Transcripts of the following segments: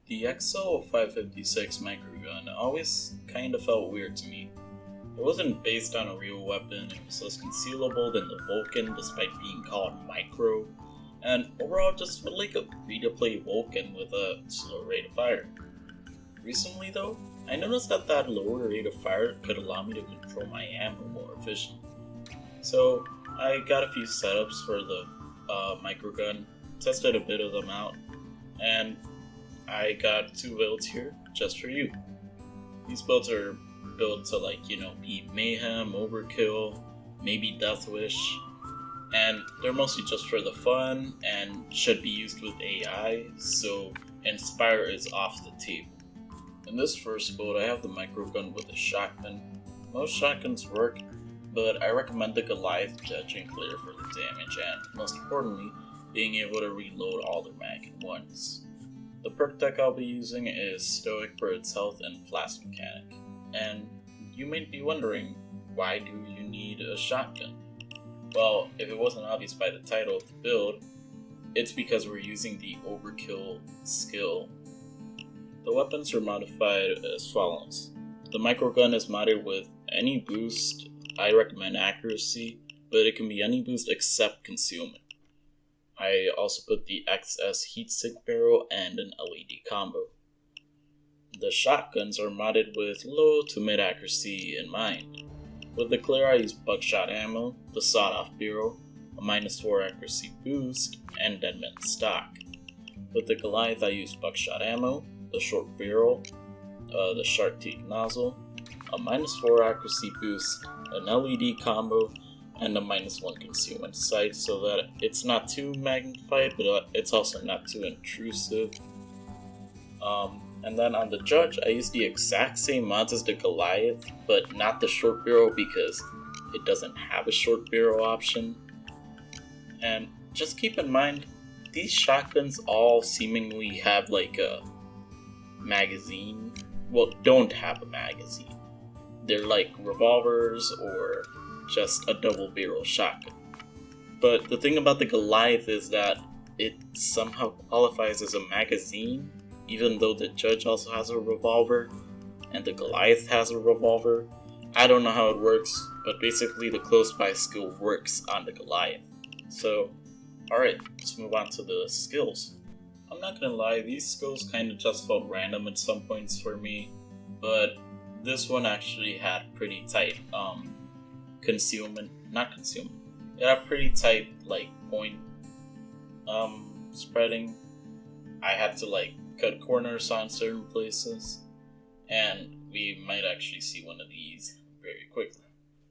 The XO556 microgun always kind of felt weird to me. It wasn't based on a real weapon, it was less concealable than the Vulcan despite being called micro, and overall just felt like a free-to-play Vulcan with a slow rate of fire. Recently though, I noticed that lower rate of fire could allow me to control my ammo more efficiently. So I got a few setups for the microgun, tested a bit of them out, and I got 2 builds here just for you. These builds are built to beat Mayhem, Overkill, maybe Death Wish, and they're mostly just for the fun and should be used with AI, so Inspire is off the table. In this first build I have the microgun with a shotgun. Most shotguns work, but I recommend the Goliath judging clear for the damage and, most importantly, being able to reload all their mag at once. The perk deck I'll be using is Stoic for its health and Flask Mechanic. And you may be wondering, why do you need a shotgun? Well, if it wasn't obvious by the title of the build, it's because we're using the Overkill skill. The weapons are modified as follows. The microgun is modded with any boost. I recommend accuracy, but it can be any boost except concealment. I also put the XS heatsink barrel and an LED combo. The shotguns are modded with low to mid accuracy in mind. With the clear I use buckshot ammo, the sawed-off barrel, a -4 accuracy boost, and deadman stock. With the Goliath I use buckshot ammo, the short barrel, the shark teeth nozzle, a -4 accuracy boost, an LED combo, and a -1 concealment sight so that it's not too magnified, but it's also not too intrusive. And then on the Judge, I use the exact same mods as the Goliath, but not the short barrel because it doesn't have a short barrel option. And just keep in mind, these shotguns all seemingly have like a magazine. Well, don't have a magazine. They're like revolvers or just a double barrel shotgun. But the thing about the Goliath is that it somehow qualifies as a magazine, even though the Judge also has a revolver and the Goliath has a revolver. I don't know how it works, but basically the close by skill works on the Goliath. So, alright, let's move on to the skills. I'm not gonna lie, these skills kind of just felt random at some points for me, but this one actually had pretty tight it had pretty tight point spreading. I had to cut corners on certain places, and we might actually see one of these very quickly.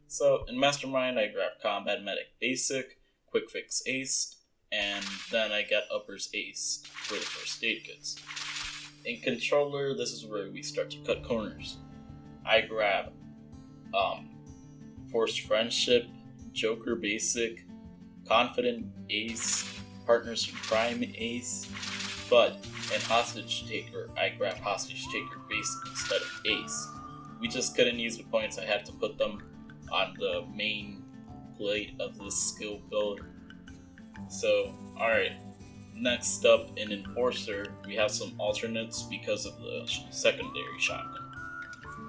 So in Mastermind I grabbed Combat Medic Basic, Quick Fix Aced, and then I got Uppers Aced for the first aid kits. In Controller, this is where we start to cut corners. I grab Forced Friendship, Joker Basic, Confident Ace, Partners in Crime Ace, but in Hostage Taker, I grab Hostage Taker Basic instead of Ace. We just couldn't use the points, I had to put them on the main plate of this skill build. So, alright. Next up in Enforcer, we have some alternates because of the secondary shotgun.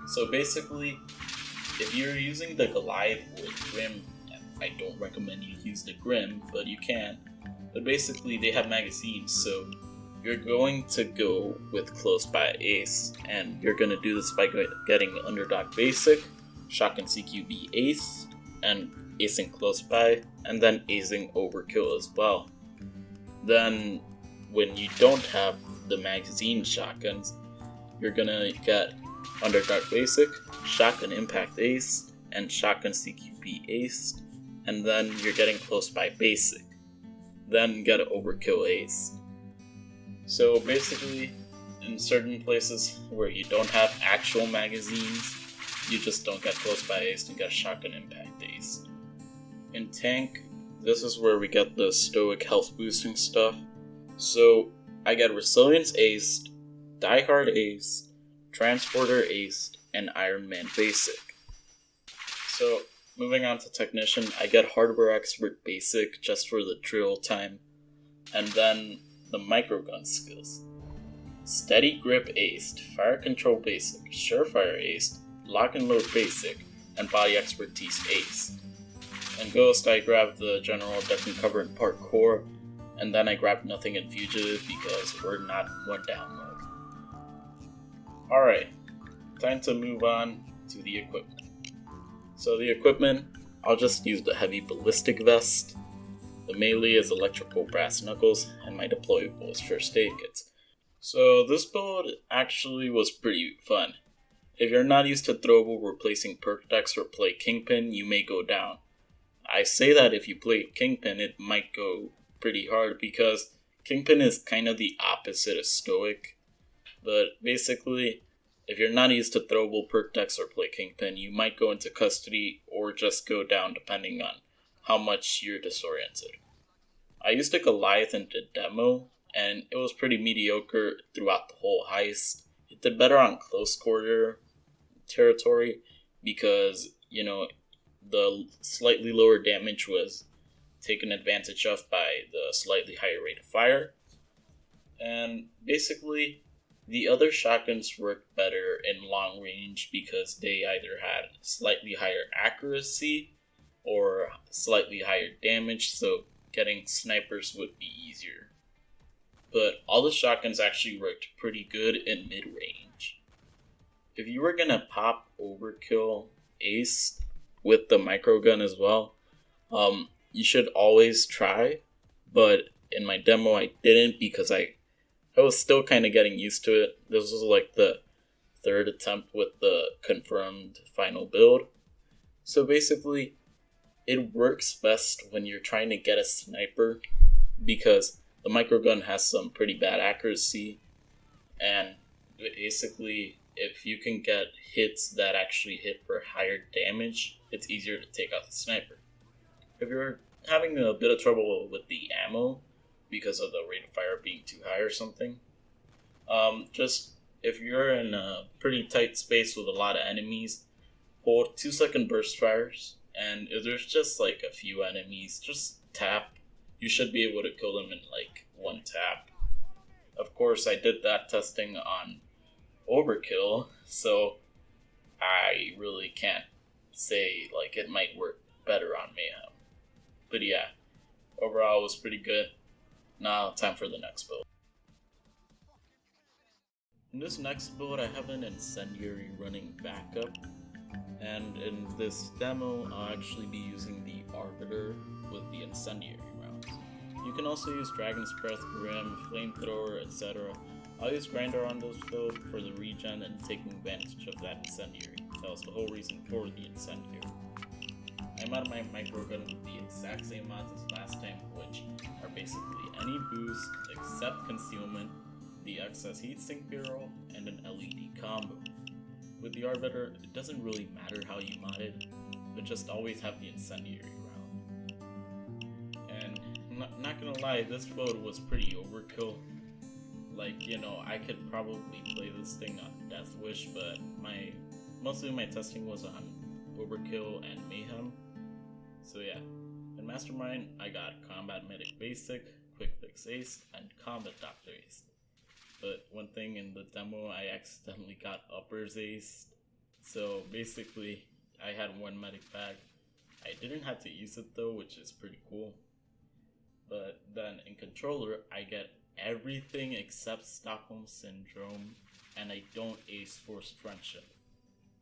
So basically, if you're using the Goliath with Grim, I don't recommend you use the Grim, but you can. But basically, they have magazines, so you're going to go with Close By Ace, and you're going to do this by getting Underdog Basic, Shotgun CQB Ace, and acing Close By, and then acing Overkill as well. Then, when you don't have the magazine shotguns, you're gonna get Underdark Basic, Shotgun Impact Ace, and Shotgun CQB Ace, and then you're getting Close By Basic. Then get Overkill Ace. So basically, in certain places where you don't have actual magazines, you just don't get Close By Ace and get Shotgun Impact Ace. In Tank, this is where we get the Stoic health boosting stuff. So I get Resilience Aced, Die Hard Aced, Transporter Aced, and Iron Man Basic. So moving on to Technician, I get Hardware Expert Basic just for the drill time, and then the microgun skills. Steady Grip Aced, Fire Control Basic, Surefire Aced, Lock and Load Basic, and Body Expertise Aced. In Ghost, I grabbed the General Duck and Cover and Parkour, and then I grabbed Nothing in Fugitive because we're not one down mode. Alright, time to move on to the equipment. So the equipment, I'll just use the Heavy Ballistic Vest. The melee is Electrical Brass Knuckles, and my deployable is First Aid Kits. So this build actually was pretty fun. If you're not used to throwable replacing perk decks or play Kingpin, you may go down. I say that if you play Kingpin, it might go pretty hard because Kingpin is kind of the opposite of Stoic. But basically, if you're not used to throwable perk decks or play Kingpin, you might go into custody or just go down depending on how much you're disoriented. I used a Goliath in the demo, and it was pretty mediocre throughout the whole heist. It did better on close quarter territory because, the slightly lower damage was taken advantage of by the slightly higher rate of fire. And basically, the other shotguns worked better in long range because they either had slightly higher accuracy or slightly higher damage, so getting snipers would be easier. But all the shotguns actually worked pretty good in mid-range. If you were gonna pop Overkill Ace with the microgun as well, you should always try, but in my demo I didn't because I was still kind of getting used to it. This was like the third attempt with the confirmed final build. So basically, it works best when you're trying to get a sniper because the microgun has some pretty bad accuracy, and basically if you can get hits that actually hit for higher damage, it's easier to take out the sniper. If you're having a bit of trouble with the ammo because of the rate of fire being too high or something, just if you're in a pretty tight space with a lot of enemies, hold 2-second burst fires, and if there's just like a few enemies, just tap. You should be able to kill them in like one tap. Of course, I did that testing on Overkill, so I really can't say like it might work better on Mayhem. But yeah, overall it was pretty good. Now time for the next build. In this next build, I have an Incendiary running backup, and in this demo, I'll actually be using the Arbiter with the Incendiary rounds. You can also use Dragon's Breath, Grim, Flamethrower, etc. I'll use Grinder on this build for the regen and taking advantage of that Incendiary. That was the whole reason for the Incendiary. I modded my microgun with the exact same mods as last time, which are basically any boost except concealment, the excess heatsink barrel, and an LED combo. With the Arbiter, it doesn't really matter how you mod it, but just always have the Incendiary round. And not gonna lie, this build was pretty overkill. I could probably play this thing on Death Wish, but mostly my testing was on Overkill and Mayhem. So yeah, in Mastermind, I got Combat Medic Basic, Quick Fix Ace, and Combat Doctor Ace. But one thing in the demo, I accidentally got Uppers Ace. So basically, I had one medic bag. I didn't have to use it though, which is pretty cool. But then in Controller, I get everything except Stockholm Syndrome, and I don't ace Forced Friendship.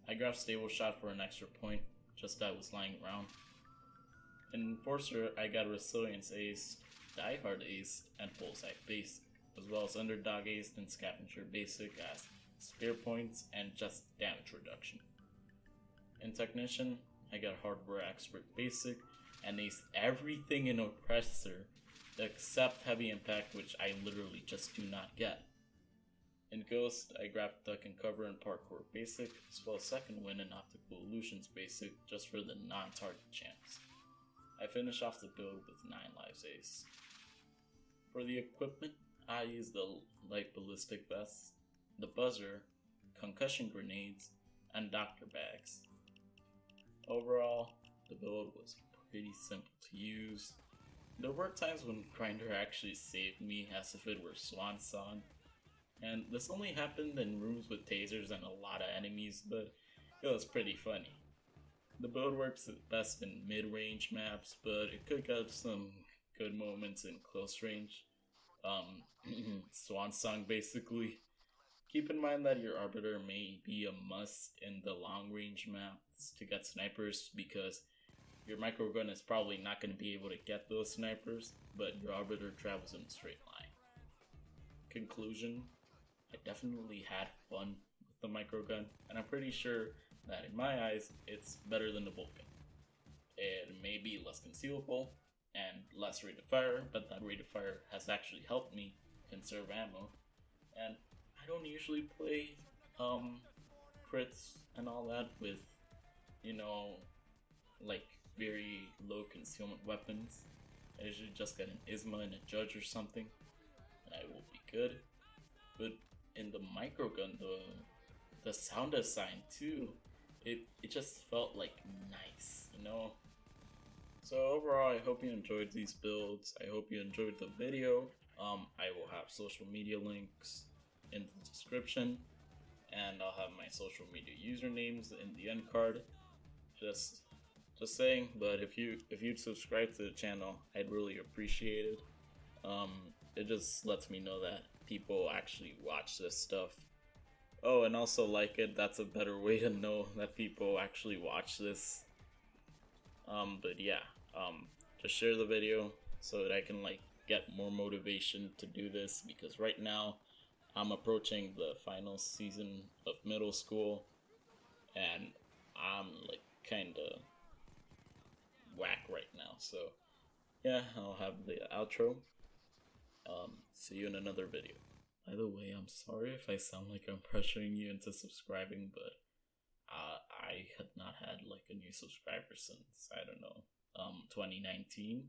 I grabbed Stable Shot for an extra point, just that was lying around. In Enforcer, I got Resilience Ace, Die Hard Ace, and Bullseye Basic, as well as Underdog Ace and Scavenger Basic as Spear Points and just damage reduction. In Technician, I got Hardware Expert Basic and aced everything in Oppressor except Heavy Impact, which I literally just do not get. In Ghost, I grabbed Duck and Cover and Parkour Basic, as well as Second Wind and Optical Illusions Basic just for the non-target chance. I finish off the build with 9 lives ace. For the equipment, I used the Light Ballistic Vest, the Buzzer, Concussion Grenades, and Doctor Bags. Overall, the build was pretty simple to use. There were times when Grinder actually saved me as if it were Swan Song, And this only happened in rooms with tasers and a lot of enemies, but it was pretty funny. The build works best in mid-range maps, but it could get some good moments in close range. Swan song basically. Keep in mind that your Arbiter may be a must in the long range maps to get snipers because your microgun is probably not going to be able to get those snipers, but your Arbiter travels in a straight line. Conclusion, I definitely had fun with the microgun, and I'm pretty sure that in my eyes, it's better than the Vulcan. It may be less concealable and less rate of fire, but that rate of fire has actually helped me conserve ammo. And I don't usually play crits and all that with, you know, like very low concealment weapons. I usually just get an Isma and a Judge or something, and I will be good. But in the microgun, the sound design too, it just felt like nice, you know. So overall, I hope you enjoyed these builds. I hope you enjoyed the video. I will have social media links in the description, and I'll have my social media usernames in the end card. Just saying. But if you'd subscribe to the channel, I'd really appreciate it. It just lets me know that people actually watch this stuff. Oh, and also like it. That's a better way to know that people actually watch this. But yeah, just share the video so that I can like get more motivation to do this, because right now I'm approaching the final season of middle school and I'm like kinda whack right now. So yeah, I'll have the outro. See you in another video. By the way, I'm sorry if I sound like I'm pressuring you into subscribing, but I had not had like a new subscriber since, I don't know, 2019.